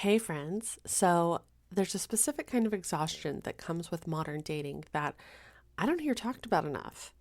Hey friends, so there's a specific kind of exhaustion that comes with modern dating that I don't hear talked about enough.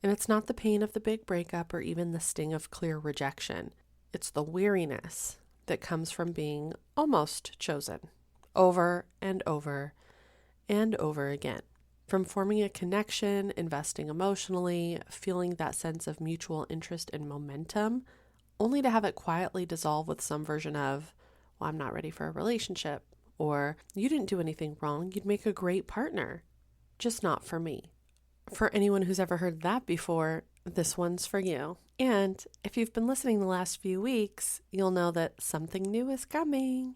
And it's not the pain of the big breakup or even the sting of clear rejection. It's the weariness that comes from being almost chosen over and over and over again. From forming a connection, investing emotionally, feeling that sense of mutual interest and momentum, only to have it quietly dissolve with some version of, well, I'm not ready for a relationship, or you didn't do anything wrong, you'd make a great partner, just not for me. For anyone who's ever heard that before, this one's for you. And if you've been listening the last few weeks, you'll know that something new is coming.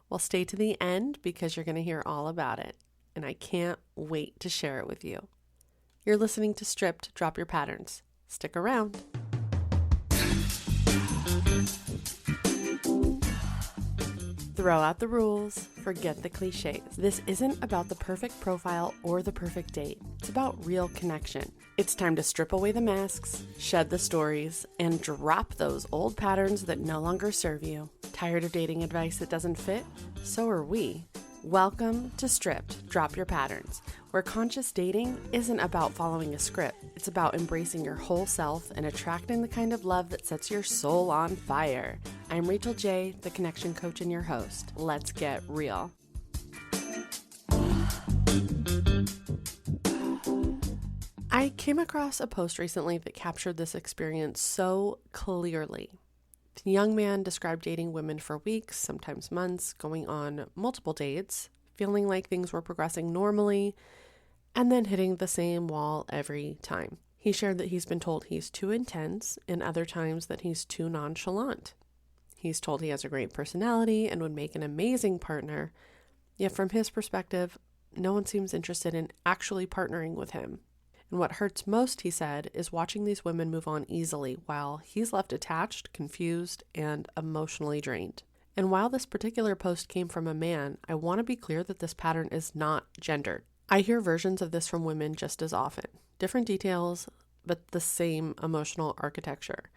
Well, stay to the end because you're going to hear all about it. And I can't wait to share it with you. You're listening to Stripped, Drop Your Patterns. Stick around. Throw out the rules, forget the cliches. This isn't about the perfect profile or the perfect date. It's about real connection. It's time to strip away the masks, shed the stories, and drop those old patterns that no longer serve you. Tired of dating advice that doesn't fit? So are we. Welcome to Stripped, Drop Your Patterns, where conscious dating isn't about following a script. It's about embracing your whole self and attracting the kind of love that sets your soul on fire. I'm Rachel J., the connection coach and your host. Let's get real. I came across a post recently that captured this experience so clearly. The young man described dating women for weeks, sometimes months, going on multiple dates, feeling like things were progressing normally, and then hitting the same wall every time. He shared that he's been told he's too intense, and other times that he's too nonchalant. He's told he has a great personality and would make an amazing partner, yet from his perspective, no one seems interested in actually partnering with him. And what hurts most, he said, is watching these women move on easily while he's left attached, confused, and emotionally drained. And while this particular post came from a man, I want to be clear that this pattern is not gendered. I hear versions of this from women just as often. Different details, but the same emotional architecture.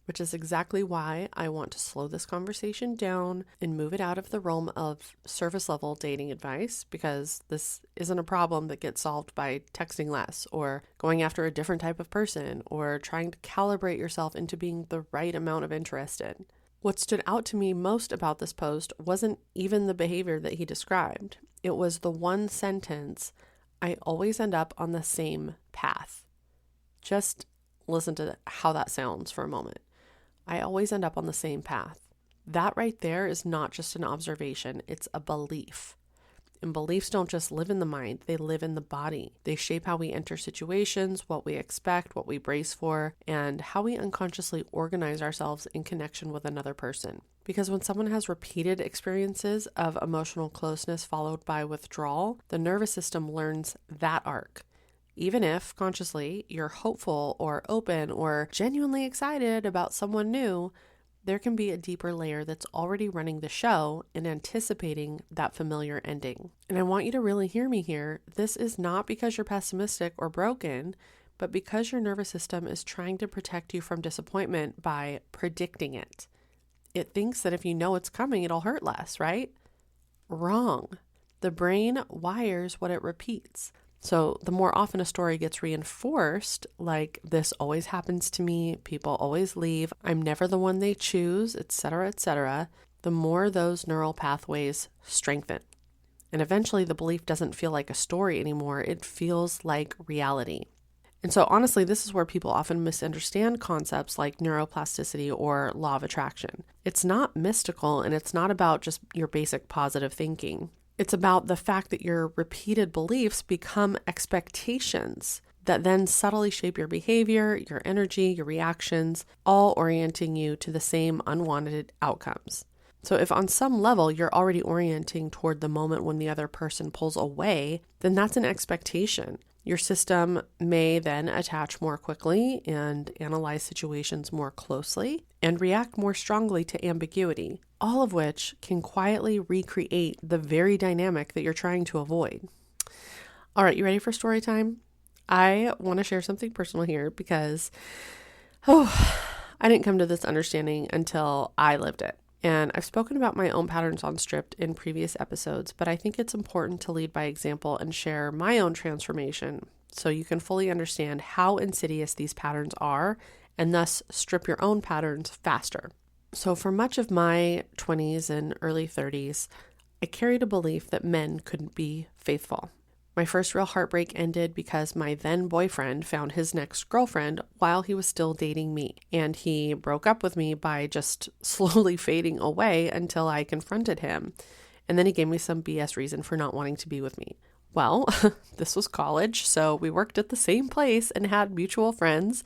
Which is exactly why I want to slow this conversation down and move it out of the realm of surface level dating advice, because this isn't a problem that gets solved by texting less or going after a different type of person or trying to calibrate yourself into being the right amount of interested. What stood out to me most about this post wasn't even the behavior that he described. It was the one sentence, "I always end up on the same path." Just listen to how that sounds for a moment. I always end up on the same path. That right there is not just an observation, it's a belief. And beliefs don't just live in the mind, they live in the body. They shape how we enter situations, what we expect, what we brace for, and how we unconsciously organize ourselves in connection with another person. Because when someone has repeated experiences of emotional closeness followed by withdrawal, the nervous system learns that arc. Even if, consciously, you're hopeful or open or genuinely excited about someone new, there can be a deeper layer that's already running the show and anticipating that familiar ending. And I want you to really hear me here. This is not because you're pessimistic or broken, but because your nervous system is trying to protect you from disappointment by predicting it. It thinks that if you know it's coming, it'll hurt less, right? Wrong. The brain wires what it repeats. So the more often a story gets reinforced, like this always happens to me, people always leave, I'm never the one they choose, etc., the more those neural pathways strengthen. And eventually the belief doesn't feel like a story anymore, it feels like reality. And so honestly, this is where people often misunderstand concepts like neuroplasticity or law of attraction. It's not mystical and it's not about just your basic positive thinking. It's about the fact that your repeated beliefs become expectations that then subtly shape your behavior, your energy, your reactions, all orienting you to the same unwanted outcomes. So if on some level you're already orienting toward the moment when the other person pulls away, then that's an expectation. Your system may then attach more quickly and analyze situations more closely and react more strongly to ambiguity, all of which can quietly recreate the very dynamic that you're trying to avoid. All right, you ready for story time? I want to share something personal here because, I didn't come to this understanding until I lived it. And I've spoken about my own patterns on Stripped in previous episodes, but I think it's important to lead by example and share my own transformation so you can fully understand how insidious these patterns are and thus strip your own patterns faster. So for much of my 20s and early 30s, I carried a belief that men couldn't be faithful. My first real heartbreak ended because my then boyfriend found his next girlfriend while he was still dating me, and he broke up with me by just slowly fading away until I confronted him. And then he gave me some BS reason for not wanting to be with me. Well, this was college, so we worked at the same place and had mutual friends,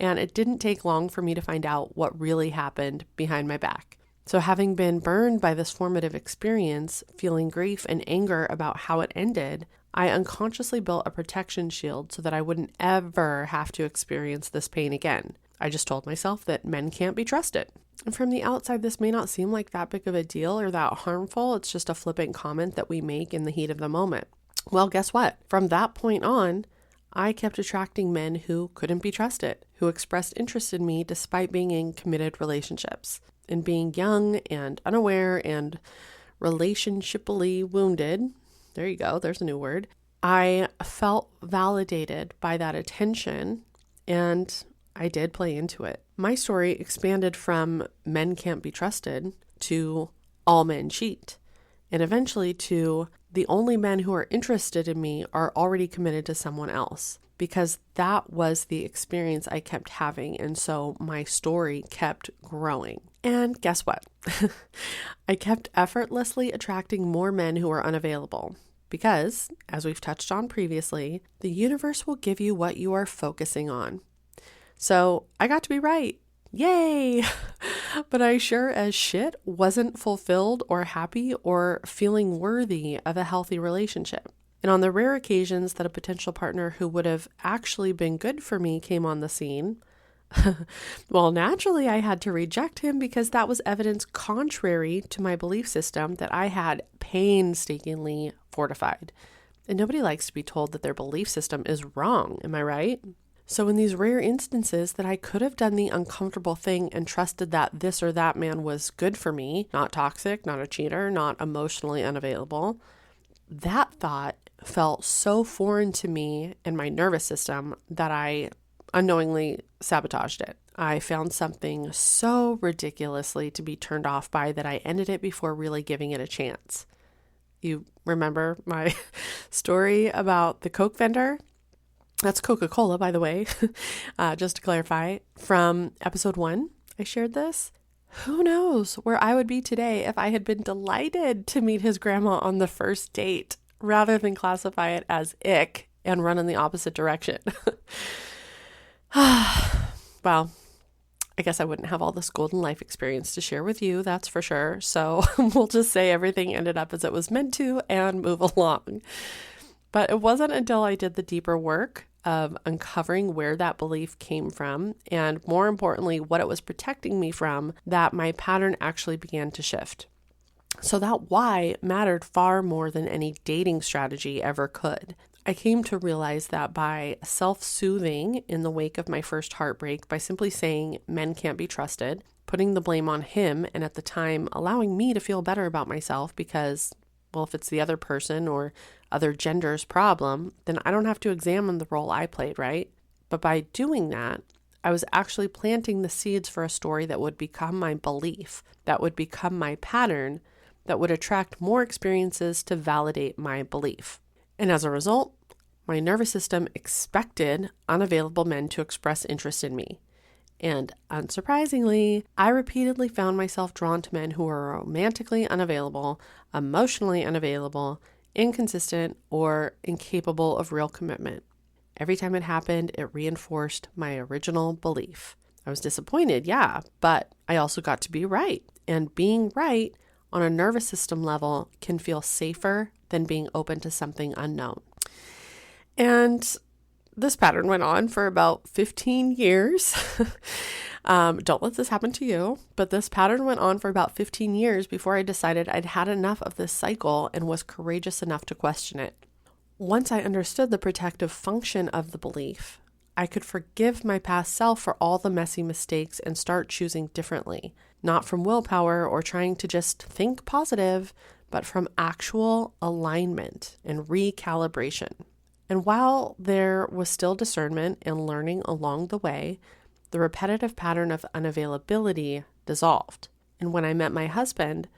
and it didn't take long for me to find out what really happened behind my back. So having been burned by this formative experience, feeling grief and anger about how it ended, I unconsciously built a protection shield so that I wouldn't ever have to experience this pain again. I just told myself that men can't be trusted. And from the outside, this may not seem like that big of a deal or that harmful. It's just a flippant comment that we make in the heat of the moment. Well, guess what? From that point on, I kept attracting men who couldn't be trusted, who expressed interest in me despite being in committed relationships. And being young and unaware and relationshipally wounded, there you go, there's a new word, I felt validated by that attention, and I did play into it. My story expanded from men can't be trusted to all men cheat, and eventually to the only men who are interested in me are already committed to someone else, because that was the experience I kept having, and so my story kept growing. And guess what? I kept effortlessly attracting more men who are unavailable. Because, as we've touched on previously, the universe will give you what you are focusing on. So I got to be right. Yay! But I sure as shit wasn't fulfilled or happy or feeling worthy of a healthy relationship. And on the rare occasions that a potential partner who would have actually been good for me came on the scene, well, naturally I had to reject him because that was evidence contrary to my belief system that I had painstakingly fortified. And nobody likes to be told that their belief system is wrong, am I right? So in these rare instances that I could have done the uncomfortable thing and trusted that this or that man was good for me, not toxic, not a cheater, not emotionally unavailable, that thought felt so foreign to me and my nervous system that I unknowingly sabotaged it. I found something so ridiculously to be turned off by that I ended it before really giving it a chance. You remember my story about the Coke vendor? That's Coca-Cola, by the way, just to clarify. From episode 1, I shared this. Who knows where I would be today if I had been delighted to meet his grandma on the first date rather than classify it as ick and run in the opposite direction. Well, I guess I wouldn't have all this golden life experience to share with you, that's for sure. So we'll just say everything ended up as it was meant to and move along. But it wasn't until I did the deeper work of uncovering where that belief came from, and more importantly, what it was protecting me from, that my pattern actually began to shift. So that why mattered far more than any dating strategy ever could. I came to realize that by self-soothing in the wake of my first heartbreak, by simply saying men can't be trusted, putting the blame on him, and at the time allowing me to feel better about myself because, well, if it's the other person or other gender's problem, then I don't have to examine the role I played, right? But by doing that, I was actually planting the seeds for a story that would become my belief, that would become my pattern, that would attract more experiences to validate my belief. And as a result, my nervous system expected unavailable men to express interest in me. And unsurprisingly, I repeatedly found myself drawn to men who were romantically unavailable, emotionally unavailable, inconsistent, or incapable of real commitment. Every time it happened, it reinforced my original belief. I was disappointed, yeah, but I also got to be right. And being right on a nervous system level can feel safer than being open to something unknown. And this pattern went on for about 15 years. Don't let this happen to you, but this pattern went on for about 15 years before I decided I'd had enough of this cycle and was courageous enough to question it. Once I understood the protective function of the belief, I could forgive my past self for all the messy mistakes and start choosing differently, not from willpower or trying to just think positive, but from actual alignment and recalibration. And while there was still discernment and learning along the way, the repetitive pattern of unavailability dissolved. And when I met my husband,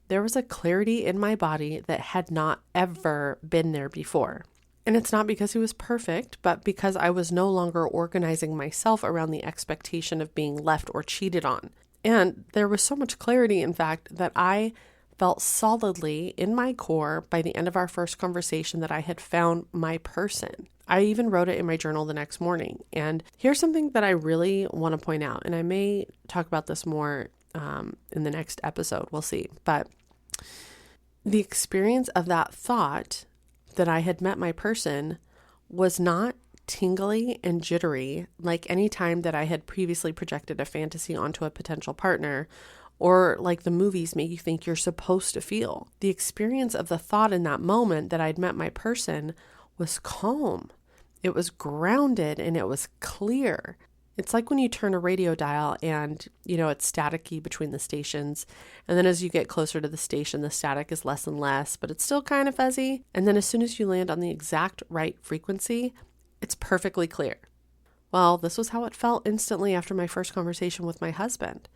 there was a clarity in my body that had not ever been there before. And it's not because he was perfect, but because I was no longer organizing myself around the expectation of being left or cheated on. And there was so much clarity, in fact, that I felt solidly in my core by the end of our first conversation that I had found my person. I even wrote it in my journal the next morning. And here's something that I really want to point out, and I may talk about this more in the next episode. We'll see. But the experience of that thought that I had met my person was not tingly and jittery like any time that I had previously projected a fantasy onto a potential partner, or like the movies make you think you're supposed to feel. The experience of the thought in that moment that I'd met my person was calm. It was grounded and it was clear. It's like when you turn a radio dial and, it's staticky between the stations. And then as you get closer to the station, the static is less and less, but it's still kind of fuzzy. And then as soon as you land on the exact right frequency, it's perfectly clear. Well, this was how it felt instantly after my first conversation with my husband.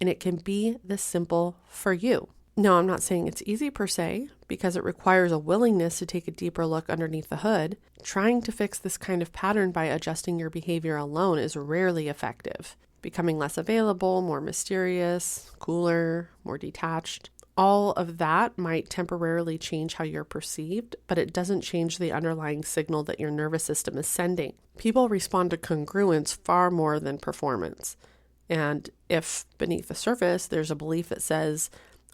And it can be this simple for you. No, I'm not saying it's easy per se, because it requires a willingness to take a deeper look underneath the hood. Trying to fix this kind of pattern by adjusting your behavior alone is rarely effective. Becoming less available, more mysterious, cooler, more detached. All of that might temporarily change how you're perceived, but it doesn't change the underlying signal that your nervous system is sending. People respond to congruence far more than performance. And if beneath the surface, there's a belief that says,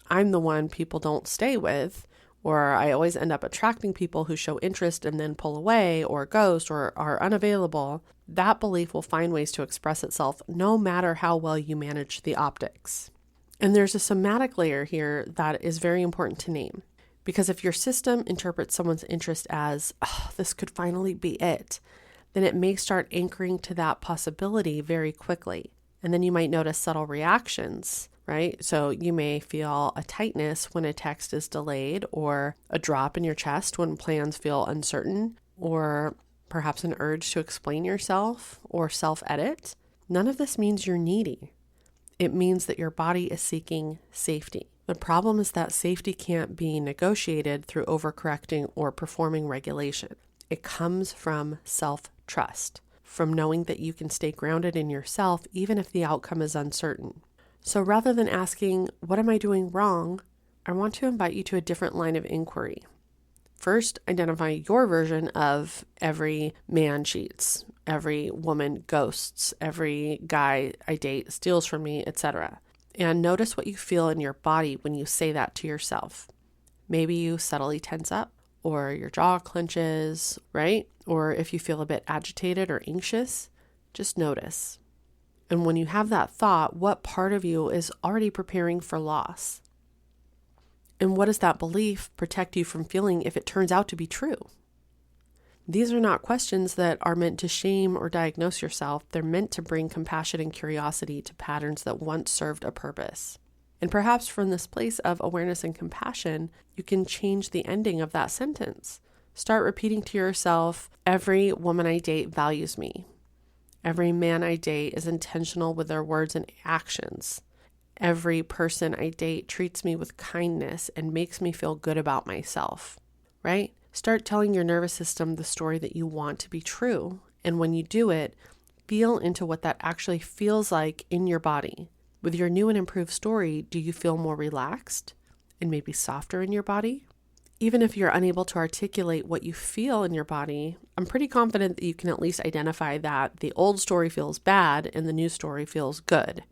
I'm the one people don't stay with, or I always end up attracting people who show interest and then pull away or ghost or are unavailable, that belief will find ways to express itself no matter how well you manage the optics. And there's a somatic layer here that is very important to name, because if your system interprets someone's interest as, this could finally be it, then it may start anchoring to that possibility very quickly. And then you might notice subtle reactions, right? So you may feel a tightness when a text is delayed, or a drop in your chest when plans feel uncertain, or perhaps an urge to explain yourself or self-edit. None of this means you're needy. It means that your body is seeking safety. The problem is that safety can't be negotiated through overcorrecting or performing regulation. It comes from self-trust, from knowing that you can stay grounded in yourself even if the outcome is uncertain. So rather than asking, what am I doing wrong? I want to invite you to a different line of inquiry. First, identify your version of every man cheats, every woman ghosts, every guy I date steals from me, etc. And notice what you feel in your body when you say that to yourself. Maybe you subtly tense up, or your jaw clenches, right? Or if you feel a bit agitated or anxious, just notice. And when you have that thought, what part of you is already preparing for loss? And what does that belief protect you from feeling if it turns out to be true? These are not questions that are meant to shame or diagnose yourself. They're meant to bring compassion and curiosity to patterns that once served a purpose. And perhaps from this place of awareness and compassion, you can change the ending of that sentence. Start repeating to yourself, every woman I date values me. Every man I date is intentional with their words and actions. Every person I date treats me with kindness and makes me feel good about myself, right? Start telling your nervous system the story that you want to be true. And when you do it, feel into what that actually feels like in your body. With your new and improved story, do you feel more relaxed and maybe softer in your body? Even if you're unable to articulate what you feel in your body, I'm pretty confident that you can at least identify that the old story feels bad and the new story feels good.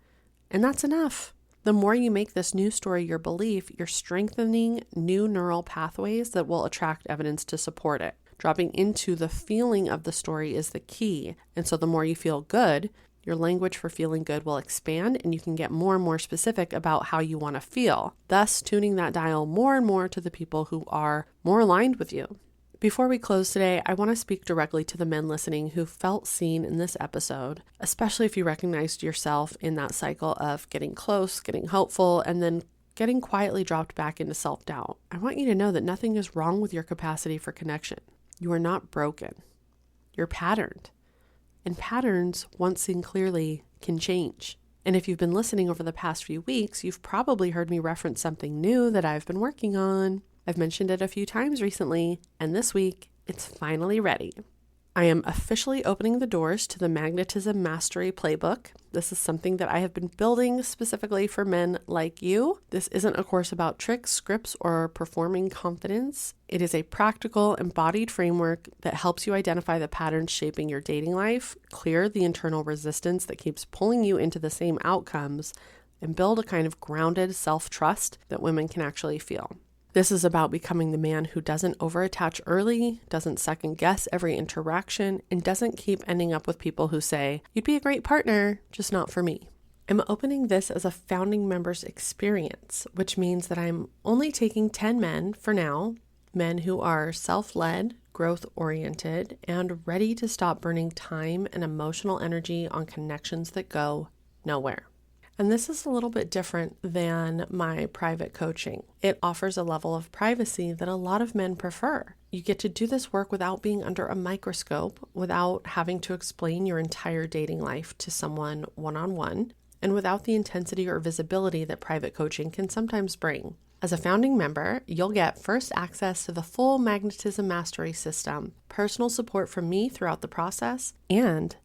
And that's enough. The more you make this new story your belief, you're strengthening new neural pathways that will attract evidence to support it. Dropping into the feeling of the story is the key. And so the more you feel good, your language for feeling good will expand, and you can get more and more specific about how you want to feel, thus tuning that dial more and more to the people who are more aligned with you. Before we close today, I want to speak directly to the men listening who felt seen in this episode, especially if you recognized yourself in that cycle of getting close, getting hopeful, and then getting quietly dropped back into self-doubt. I want you to know that nothing is wrong with your capacity for connection. You are not broken. You're patterned. And patterns, once seen clearly, can change. And if you've been listening over the past few weeks, you've probably heard me reference something new that I've been working on. I've mentioned it a few times recently, and this week, it's finally ready. I am officially opening the doors to the Magnetism Mastery Playbook. This is something that I have been building specifically for men like you. This isn't a course about tricks, scripts, or performing confidence. It is a practical, embodied framework that helps you identify the patterns shaping your dating life, clear the internal resistance that keeps pulling you into the same outcomes, and build a kind of grounded self-trust that women can actually feel. This is about becoming the man who doesn't overattach early, doesn't second guess every interaction, and doesn't keep ending up with people who say, "You'd be a great partner, just not for me." I'm opening this as a founding member's experience, which means that I'm only taking 10 men for now, men who are self-led, growth-oriented, and ready to stop burning time and emotional energy on connections that go nowhere. And this is a little bit different than my private coaching. It offers a level of privacy that a lot of men prefer. You get to do this work without being under a microscope, without having to explain your entire dating life to someone one-on-one, and without the intensity or visibility that private coaching can sometimes bring. As a founding member, you'll get first access to the full Magnetism Mastery system, personal support from me throughout the process, and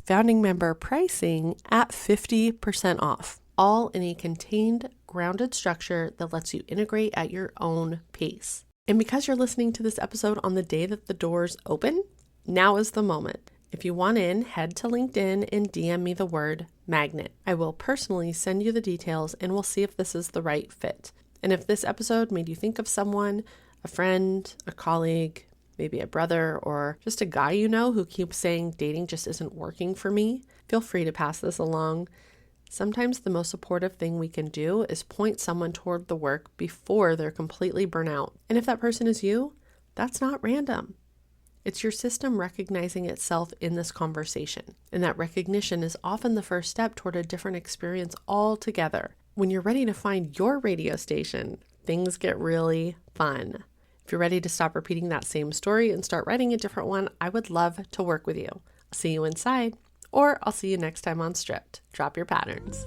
founding member pricing at 50% off, all in a contained, grounded structure that lets you integrate at your own pace. And because you're listening to this episode on the day that the doors open, now is the moment. If you want in, head to LinkedIn and DM me the word magnet. I will personally send you the details and we'll see if this is the right fit. And if this episode made you think of someone, a friend, a colleague, maybe a brother, or just a guy you know who keeps saying dating just isn't working for me, feel free to pass this along. Sometimes the most supportive thing we can do is point someone toward the work before they're completely burnt out. And if that person is you, that's not random. It's your system recognizing itself in this conversation. And that recognition is often the first step toward a different experience altogether. When you're ready to find your radio station, things get really fun. If you're ready to stop repeating that same story and start writing a different one, I would love to work with you. I'll see you inside, or I'll see you next time on Stripped. Drop your patterns.